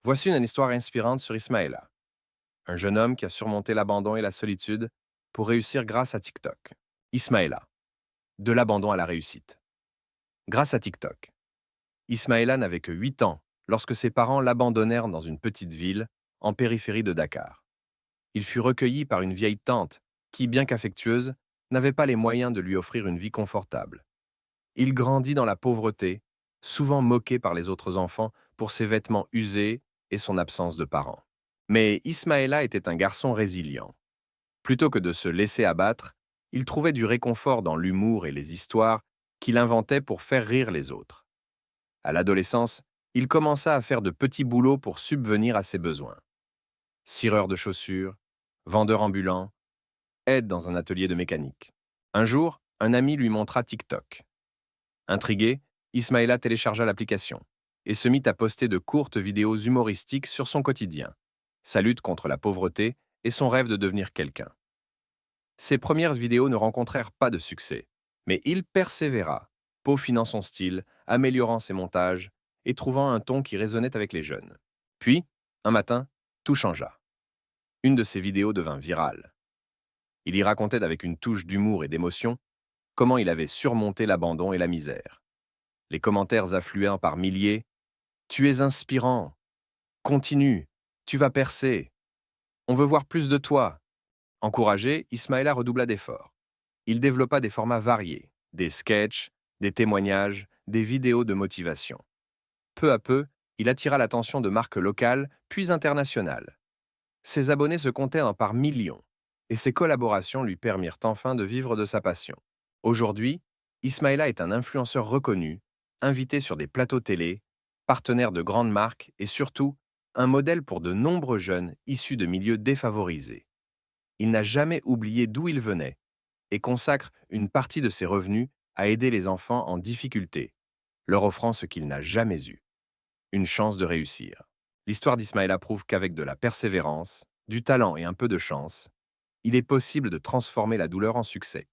Voici une histoire inspirante sur Ismaïla, un jeune homme qui a surmonté l'abandon et la solitude pour réussir grâce à TikTok. Ismaïla, de l'abandon à la réussite. Grâce à TikTok, Ismaïla n'avait que 8 ans lorsque ses parents l'abandonnèrent dans une petite ville en périphérie de Dakar. Il fut recueilli par une vieille tante qui, bien qu'affectueuse, n'avait pas les moyens de lui offrir une vie confortable. Il grandit dans la pauvreté, souvent moqué par les autres enfants pour ses vêtements usés et son absence de parents. Mais Ismaïla était un garçon résilient. Plutôt que de se laisser abattre, il trouvait du réconfort dans l'humour et les histoires qu'il inventait pour faire rire les autres. À l'adolescence, il commença à faire de petits boulots pour subvenir à ses besoins. Cireur de chaussures, vendeur ambulant, aide dans un atelier de mécanique. Un jour, un ami lui montra TikTok. Intrigué, Ismaïla téléchargea l'application et se mit à poster de courtes vidéos humoristiques sur son quotidien, sa lutte contre la pauvreté et son rêve de devenir quelqu'un. Ses premières vidéos ne rencontrèrent pas de succès, mais il persévéra, peaufinant son style, améliorant ses montages et trouvant un ton qui résonnait avec les jeunes. Puis, un matin, tout changea. Une de ses vidéos devint virale. Il y racontait avec une touche d'humour et d'émotion comment il avait surmonté l'abandon et la misère. Les commentaires affluèrent par milliers. Tu es inspirant. Continue. Tu vas percer. On veut voir plus de toi. Encouragé, Ismaïla redoubla d'efforts. Il développa des formats variés, des sketchs, des témoignages, des vidéos de motivation. Peu à peu, il attira l'attention de marques locales, puis internationales. Ses abonnés se comptaient par millions, et ses collaborations lui permirent enfin de vivre de sa passion. Aujourd'hui, Ismaïla est un influenceur reconnu, invité sur des plateaux télé, partenaire de grandes marques et surtout un modèle pour de nombreux jeunes issus de milieux défavorisés. Il n'a jamais oublié d'où il venait et consacre une partie de ses revenus à aider les enfants en difficulté, leur offrant ce qu'il n'a jamais eu, une chance de réussir. L'histoire d'Ismaïla prouve qu'avec de la persévérance, du talent et un peu de chance, il est possible de transformer la douleur en succès.